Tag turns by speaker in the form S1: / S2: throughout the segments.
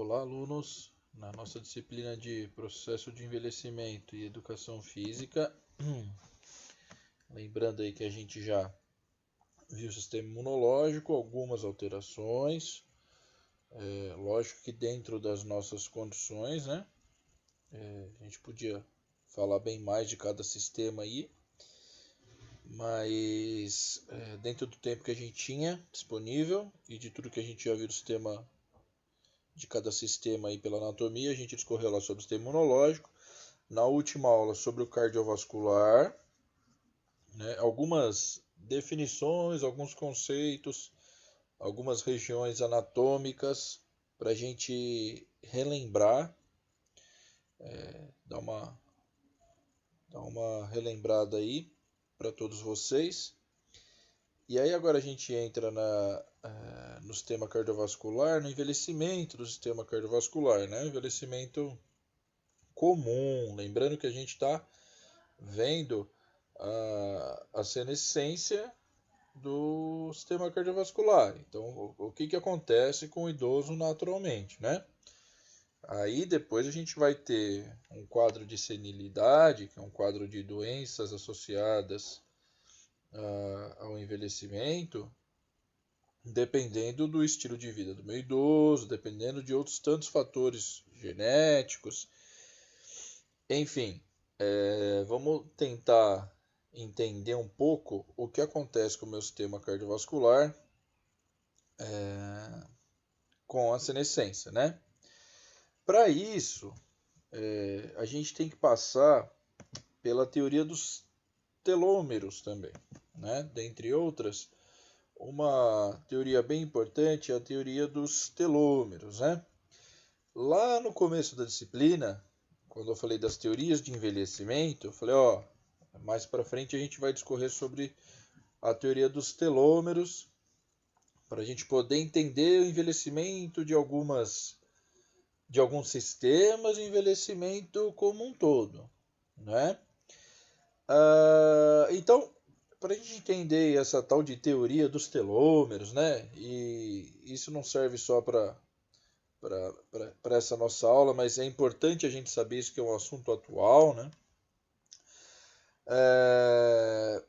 S1: Olá, alunos! Na nossa disciplina de processo de envelhecimento e educação física, lembrando aí que a gente já viu o sistema imunológico, algumas alterações, lógico que dentro das nossas condições, né? A gente podia falar bem mais de cada sistema aí, mas dentro do tempo que a gente tinha disponível e de tudo que a gente já viu do sistema de cada sistema aí pela anatomia, a gente discorreu lá sobre o sistema imunológico. Na última aula sobre o cardiovascular, né, algumas definições, alguns conceitos, algumas regiões anatômicas para a gente relembrar, dar uma relembrada aí para todos vocês. E aí agora a gente entra no sistema cardiovascular, no envelhecimento do sistema cardiovascular, né? Envelhecimento comum, lembrando que a gente está vendo a senescência do sistema cardiovascular. Então, o que acontece com o idoso naturalmente, né? Aí depois a gente vai ter um quadro de senilidade, que é um quadro de doenças associadas ao envelhecimento, dependendo do estilo de vida do meu idoso, dependendo de outros tantos fatores genéticos. Enfim, vamos tentar entender um pouco o que acontece com o meu sistema cardiovascular com a senescência, né? Para isso, a gente tem que passar pela teoria dos telômeros também, né? Dentre outras, uma teoria bem importante é a teoria dos telômeros, né? Lá no começo da disciplina, quando eu falei das teorias de envelhecimento, eu falei, mais para frente a gente vai discorrer sobre a teoria dos telômeros, para a gente poder entender o envelhecimento de alguns sistemas e o envelhecimento como um todo, né? Então, para a gente entender essa tal de teoria dos telômeros, né? E isso não serve só para essa nossa aula, mas é importante a gente saber isso, que é um assunto atual, né?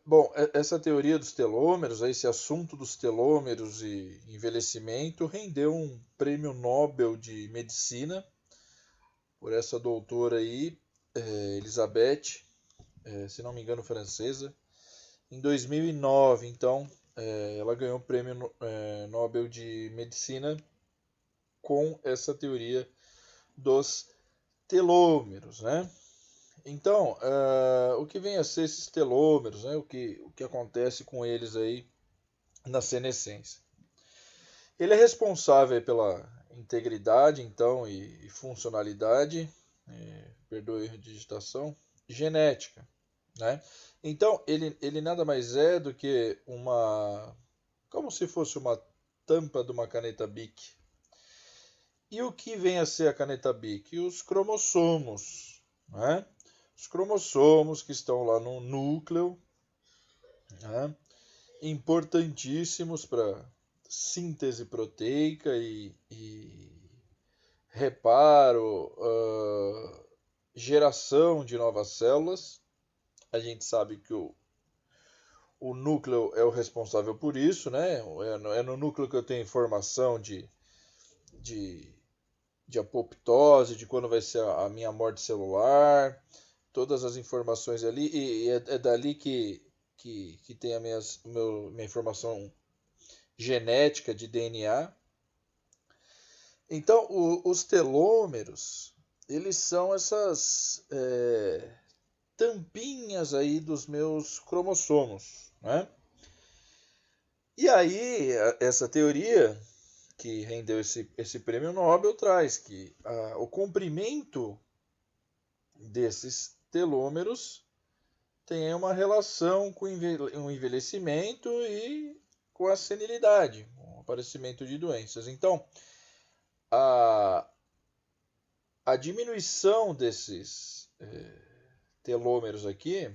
S1: Bom, essa teoria dos telômeros, esse assunto dos telômeros e envelhecimento, rendeu um prêmio Nobel de Medicina por essa doutora aí, Elizabeth, se não me engano, francesa, em 2009. Então, ela ganhou o prêmio Nobel de Medicina com essa teoria dos telômeros, né? Então, o que vem a ser esses telômeros, né? O que acontece com eles aí na senescência? Ele é responsável pela integridade, então, e funcionalidade, perdoe a erro de digitação, genética, né? Então, ele nada mais é do que como se fosse uma tampa de uma caneta Bic. E o que vem a ser a caneta Bic? Os cromossomos, né? Os cromossomos que estão lá no núcleo, né? Importantíssimos para síntese proteica e reparo, geração de novas células. A gente sabe que o núcleo é o responsável por isso, né? É no núcleo que eu tenho informação de apoptose, de quando vai ser a minha morte celular, todas as informações ali, e é dali que tem minha informação genética de DNA. Então, os telômeros, eles são essas tampinhas aí dos meus cromossomos, né? E aí, essa teoria que rendeu esse prêmio Nobel traz que o comprimento desses telômeros tem uma relação com o envelhecimento e com a senilidade, com o aparecimento de doenças. Então, a diminuição desses telômeros aqui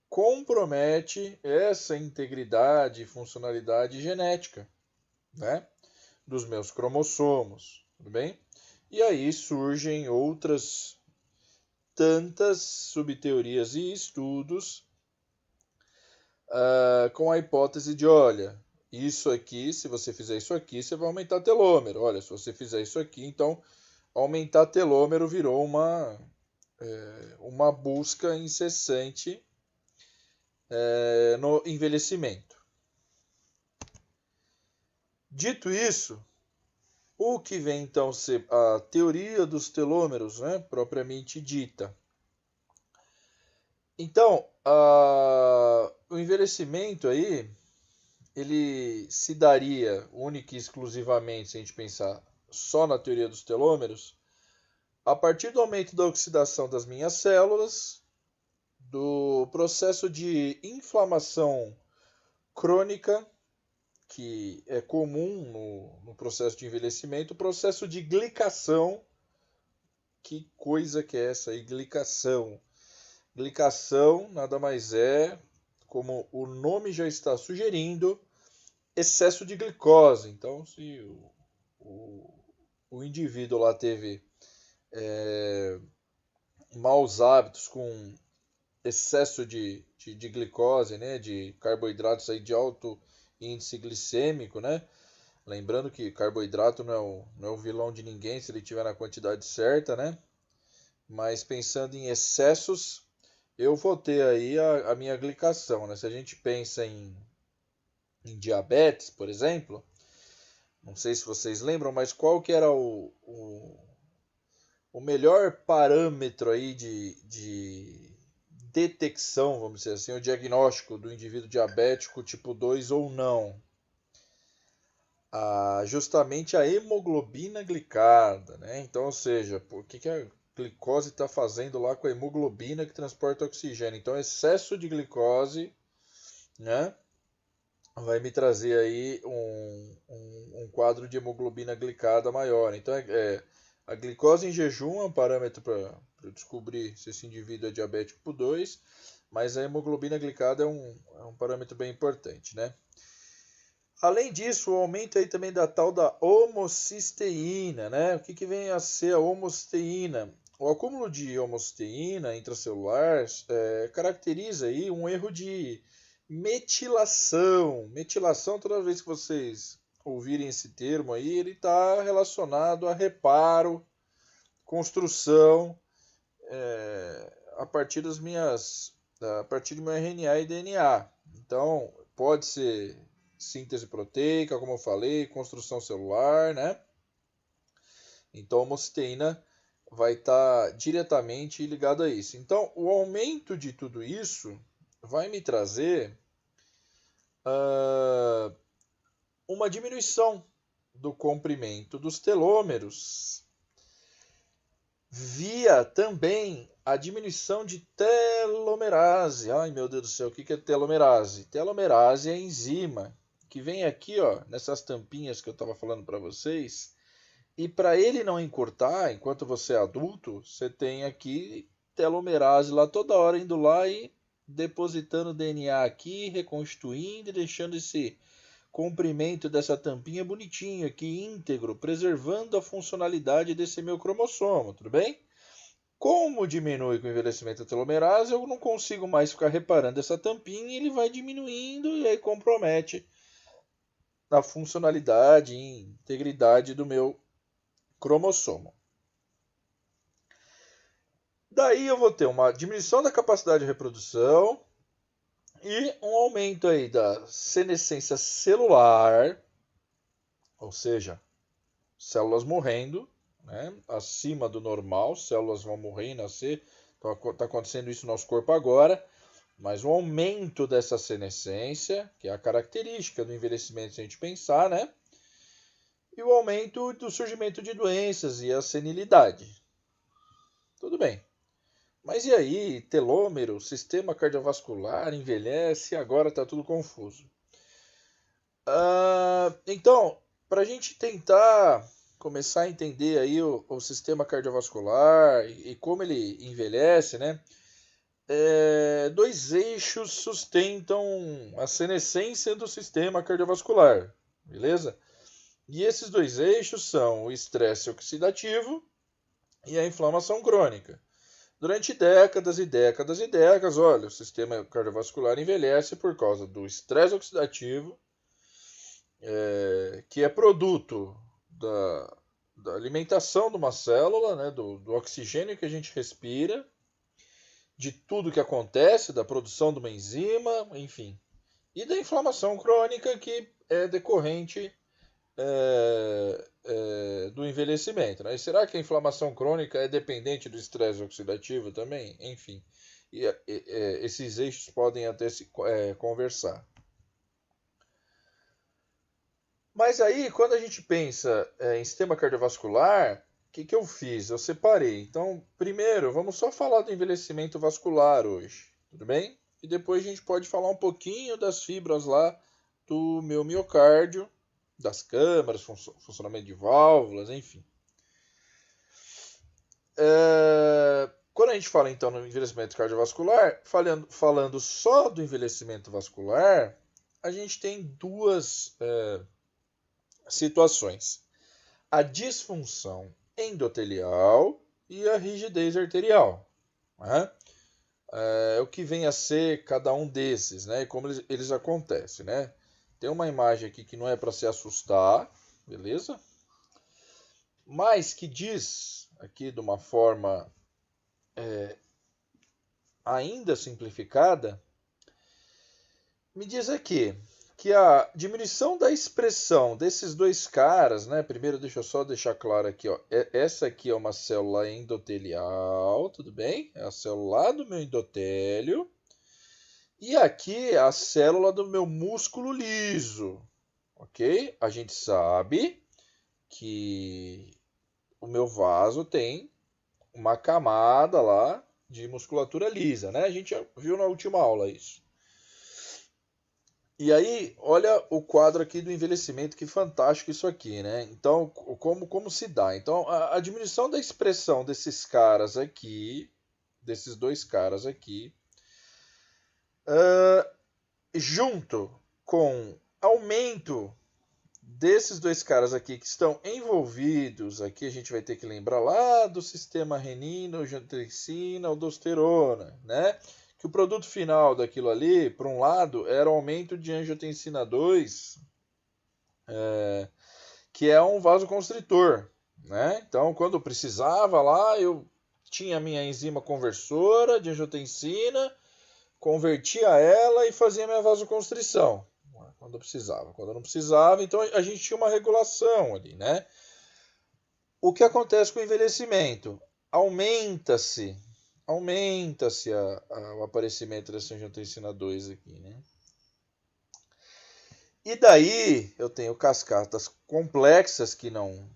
S1: compromete essa integridade e funcionalidade genética, né, dos meus cromossomos. tudo bem? E aí surgem outras tantas subteorias e estudos com a hipótese de, olha, isso aqui, se você fizer isso aqui, você vai aumentar telômero. Olha, se você fizer isso aqui, então aumentar telômero virou uma busca incessante no envelhecimento. Dito isso, o que vem então ser a teoria dos telômeros, né, propriamente dita. Então, o envelhecimento aí, ele se daria única e exclusivamente, se a gente pensar só na teoria dos telômeros, a partir do aumento da oxidação das minhas células, do processo de inflamação crônica, que é comum no processo de envelhecimento, o processo de glicação. Que coisa que é essa aí, glicação? Glicação nada mais é, como o nome já está sugerindo, excesso de glicose. Então, se o indivíduo lá teve maus hábitos com excesso de glicose, né, de carboidratos aí de alto índice glicêmico, né? Lembrando que carboidrato não é o vilão de ninguém se ele tiver na quantidade certa, né? Mas pensando em excessos, eu vou ter aí a minha glicação, né? Se a gente pensa em diabetes, por exemplo, não sei se vocês lembram, mas qual que era o melhor parâmetro aí de detecção, vamos dizer assim, o diagnóstico do indivíduo diabético tipo 2 ou não? Justamente a hemoglobina glicada, né? Então, ou seja, o que a glicose está fazendo lá com a hemoglobina que transporta oxigênio? Então, excesso de glicose, né, vai me trazer aí um quadro de hemoglobina glicada maior. Então, a glicose em jejum é um parâmetro para descobrir se esse indivíduo é diabético tipo 2, mas a hemoglobina glicada é um parâmetro bem importante, né? Além disso, o aumento aí também da tal da homocisteína, né? O que vem a ser a homocisteína? O acúmulo de homocisteína intracelular caracteriza aí um erro de metilação. Metilação, toda vez que vocês ouvirem esse termo aí, ele está relacionado a reparo, construção, a partir a partir do meu RNA e DNA. Então, pode ser síntese proteica, como eu falei, construção celular, né? Então, a homocisteína vai estar diretamente ligado a isso. Então, o aumento de tudo isso vai me trazer uma diminuição do comprimento dos telômeros, via também a diminuição de telomerase. Ai, meu Deus do céu, o que é telomerase? Telomerase é a enzima que vem aqui, ó, nessas tampinhas que eu estava falando para vocês. E para ele não encurtar, enquanto você é adulto, você tem aqui telomerase lá toda hora indo lá e depositando DNA aqui, reconstituindo e deixando esse comprimento dessa tampinha bonitinho aqui, íntegro, preservando a funcionalidade desse meu cromossomo, tudo bem? Como diminui com o envelhecimento da telomerase, eu não consigo mais ficar reparando essa tampinha e ele vai diminuindo e aí compromete a funcionalidade e integridade do meu cromossomo. Daí eu vou ter uma diminuição da capacidade de reprodução e um aumento aí da senescência celular, ou seja, células morrendo, né, acima do normal, células vão morrer e nascer. Está acontecendo isso no nosso corpo agora, mas um aumento dessa senescência, que é a característica do envelhecimento se a gente pensar, né? E o aumento do surgimento de doenças e a senilidade. Tudo bem. Mas e aí, telômero, sistema cardiovascular, envelhece, agora está tudo confuso. Então, para a gente tentar começar a entender aí o sistema cardiovascular e como ele envelhece, né? Dois eixos sustentam a senescência do sistema cardiovascular, beleza? E esses dois eixos são o estresse oxidativo e a inflamação crônica. Durante décadas e décadas e décadas, olha, o sistema cardiovascular envelhece por causa do estresse oxidativo, que é produto da alimentação de uma célula, né, do oxigênio que a gente respira, de tudo que acontece, da produção de uma enzima, enfim, e da inflamação crônica que é decorrente do envelhecimento. Né? E será que a inflamação crônica é dependente do estresse oxidativo também? Enfim, esses eixos podem até se conversar. Mas aí, quando a gente pensa em sistema cardiovascular, o que eu fiz? Eu separei. Então, primeiro, vamos só falar do envelhecimento vascular hoje, tudo bem? E depois a gente pode falar um pouquinho das fibras lá do meu miocárdio, das câmaras, funcionamento de válvulas, enfim. Quando a gente fala então no envelhecimento cardiovascular, falando só do envelhecimento vascular, a gente tem duas situações: a disfunção endotelial e a rigidez arterial. Né? O que vem a ser cada um desses, né? E como eles acontecem, né? Tem uma imagem aqui que não é para se assustar, beleza? Mas que diz aqui de uma forma ainda simplificada, me diz aqui que a diminuição da expressão desses dois caras, né? Primeiro, deixa eu só deixar claro aqui, ó. Essa aqui é uma célula endotelial, tudo bem? É a célula do meu endotélio. E aqui é a célula do meu músculo liso, ok? A gente sabe que o meu vaso tem uma camada lá de musculatura lisa, né? A gente já viu na última aula isso. E aí, olha o quadro aqui do envelhecimento, que fantástico isso aqui, né? Então, como se dá? Então, a diminuição da expressão desses caras aqui, desses dois caras aqui, junto com aumento desses dois caras aqui que estão envolvidos, aqui a gente vai ter que lembrar lá do sistema renina, angiotensina, aldosterona, né? Que o produto final daquilo ali, por um lado, era o aumento de angiotensina 2, que é um vasoconstritor, né? Então, quando eu precisava lá, eu tinha a minha enzima conversora de angiotensina, convertia ela e fazia minha vasoconstrição. Quando eu precisava. Quando eu não precisava, então a gente tinha uma regulação ali, né? O que acontece com o envelhecimento? Aumenta-se o aparecimento dessa angiotensina 2 aqui, né? E daí eu tenho cascatas complexas que não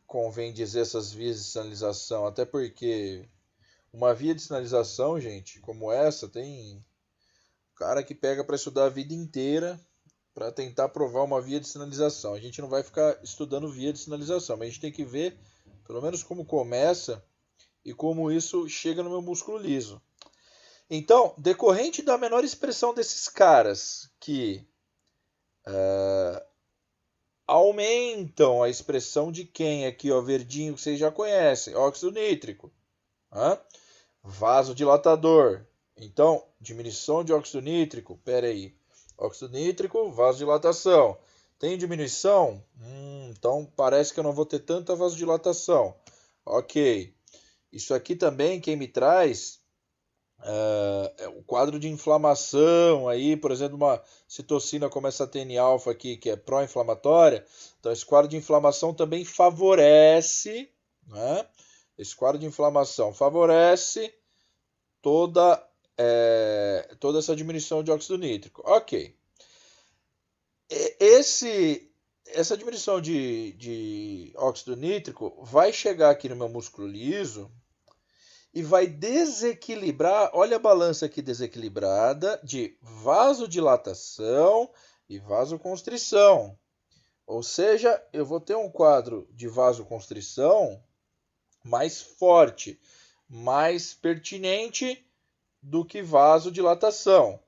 S1: convém dizer essas vias de sinalização, até porque uma via de sinalização, gente, como essa, tem cara que pega para estudar a vida inteira para tentar provar uma via de sinalização. A gente não vai ficar estudando via de sinalização, mas a gente tem que ver pelo menos como começa e como isso chega no meu músculo liso. Então, decorrente da menor expressão desses caras que aumentam a expressão de quem aqui, ó, verdinho, que vocês já conhecem, óxido nítrico, vasodilatador. Então, diminuição de óxido nítrico, peraí, óxido nítrico, vasodilatação. Tem diminuição? Então parece que eu não vou ter tanta vasodilatação. Ok. Isso aqui também, quem me traz é o quadro de inflamação aí, por exemplo, uma citocina como essa TN-alfa aqui, que é pró-inflamatória. Então esse quadro de inflamação também favorece, né? Esse quadro de inflamação favorece toda essa diminuição de óxido nítrico. Ok. Essa diminuição de óxido nítrico vai chegar aqui no meu músculo liso e vai desequilibrar, olha a balança aqui desequilibrada de vasodilatação e vasoconstrição. Ou seja, eu vou ter um quadro de vasoconstrição mais forte, mais pertinente do que vasodilatação.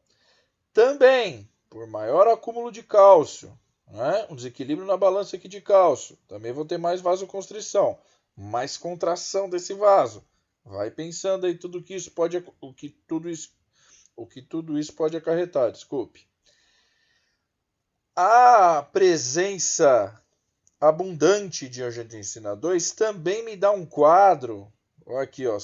S1: Também, por maior acúmulo de cálcio, né? Um desequilíbrio na balança aqui de cálcio. Também vou ter mais vasoconstrição, mais contração desse vaso. Vai pensando aí tudo que isso pode, o que tudo isso pode acarretar, desculpe. A presença abundante de angiotensina 2 também me dá um quadro. Aqui, ó,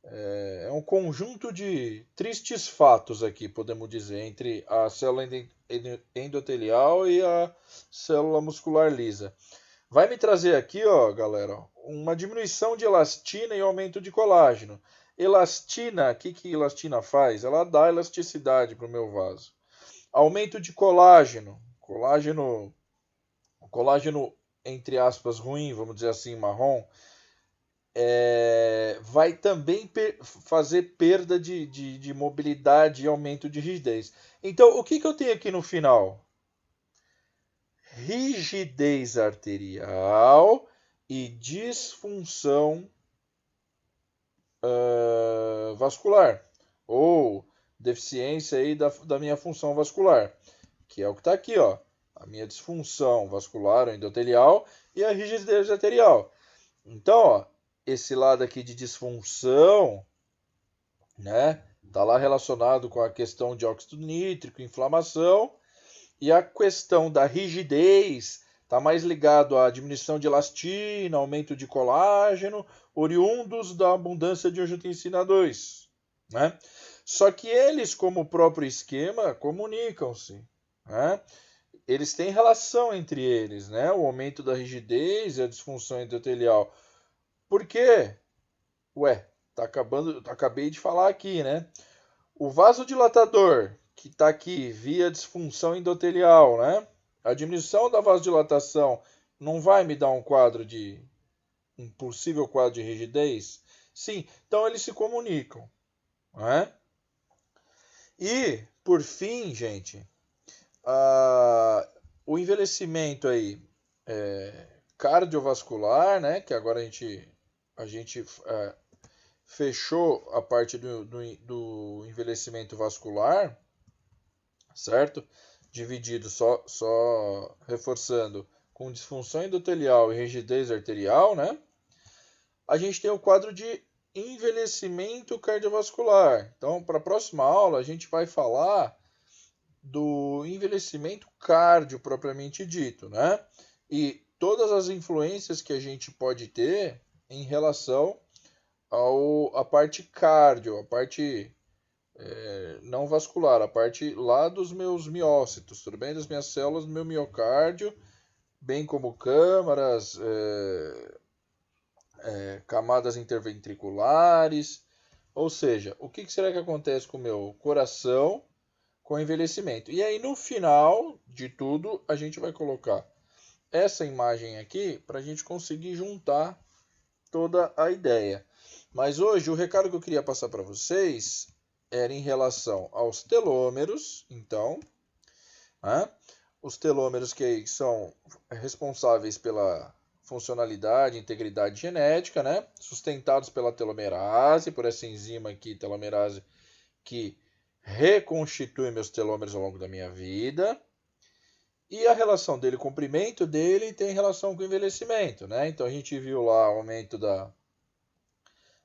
S1: é um conjunto de tristes fatos aqui, podemos dizer, entre a célula endotelial e a célula muscular lisa. Vai me trazer aqui, ó, galera, uma diminuição de elastina e aumento de colágeno. Elastina, o que elastina faz? Ela dá elasticidade para o meu vaso. Aumento de colágeno. Colágeno, entre aspas, ruim, vamos dizer assim, marrom, vai também fazer perda de mobilidade e aumento de rigidez. Então, o que eu tenho aqui no final? Rigidez arterial e disfunção vascular, ou deficiência aí da minha função vascular, que é o que está aqui, ó, a minha disfunção vascular ou endotelial e a rigidez arterial. Então, ó, esse lado aqui de disfunção, né, tá lá relacionado com a questão de óxido nítrico, inflamação, e a questão da rigidez está mais ligado à diminuição de elastina, aumento de colágeno, oriundos da abundância de angiotensina 2, né? Só que eles, como o próprio esquema, comunicam-se, né? Eles têm relação entre eles, né? O aumento da rigidez e a disfunção endotelial. Por quê? Ué, acabei de falar aqui, né? O vasodilatador, que está aqui via disfunção endotelial, né? A diminuição da vasodilatação não vai me dar um possível quadro de rigidez? Sim, então eles se comunicam, né? E, por fim, gente, o envelhecimento aí cardiovascular, né? Que agora a gente fechou a parte do envelhecimento vascular, certo? Dividido, só reforçando, com disfunção endotelial e rigidez arterial, né? A gente tem o quadro de envelhecimento cardiovascular. Então, para a próxima aula, a gente vai falar do envelhecimento cardio propriamente dito, né? E todas as influências que a gente pode ter em relação à parte cardio, a parte não vascular, a parte lá dos meus miócitos, tudo bem? Das minhas células do meu miocárdio, bem como câmaras, camadas interventriculares. Ou seja, o que será que acontece com o meu coração com o envelhecimento? E aí, no final de tudo, a gente vai colocar essa imagem aqui para a gente conseguir juntar toda a ideia. Mas hoje, o recado que eu queria passar para vocês era em relação aos telômeros, então, né? Os telômeros que são responsáveis pela funcionalidade, integridade genética, né? Sustentados pela telomerase, por essa enzima aqui, telomerase, que reconstitui meus telômeros ao longo da minha vida. E a relação dele, o comprimento dele, tem relação com o envelhecimento, né? Então a gente viu lá o aumento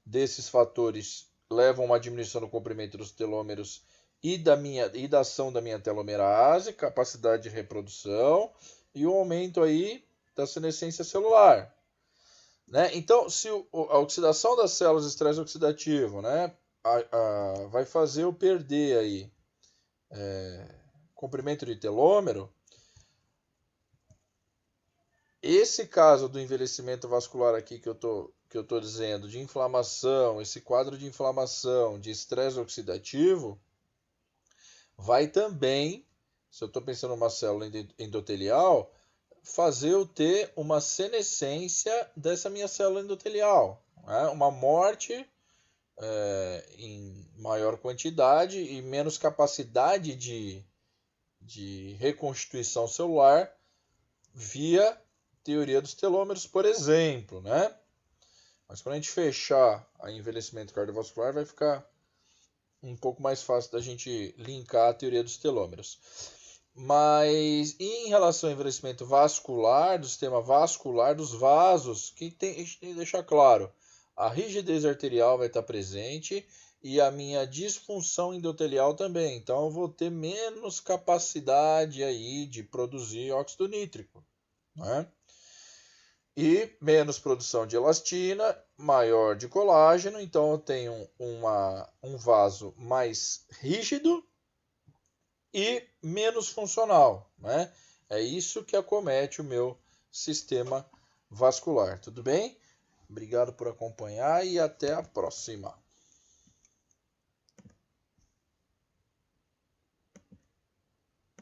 S1: desses fatores levam a uma diminuição no comprimento dos telômeros e da ação da minha telomerase, capacidade de reprodução e o aumento aí da senescência celular, né? Então, se a oxidação das células, estresse oxidativo, né, vai fazer eu perder aí comprimento de telômero, esse caso do envelhecimento vascular aqui que eu tô dizendo, de inflamação, esse quadro de inflamação, de estresse oxidativo, vai também, se eu estou pensando numa célula endotelial, fazer eu ter uma senescência dessa minha célula endotelial, né? Uma morte em maior quantidade e menos capacidade de reconstituição celular via teoria dos telômeros, por exemplo, né? Mas quando a gente fechar a envelhecimento cardiovascular, vai ficar um pouco mais fácil da gente linkar a teoria dos telômeros. Mas em relação ao envelhecimento vascular, do sistema vascular, dos vasos, a gente tem que deixar claro, a rigidez arterial vai estar presente e a minha disfunção endotelial também. Então eu vou ter menos capacidade aí de produzir óxido nítrico, né? E menos produção de elastina, maior de colágeno, então eu tenho um vaso mais rígido e menos funcional, né? É isso que acomete o meu sistema vascular, tudo bem? Obrigado por acompanhar e até a próxima.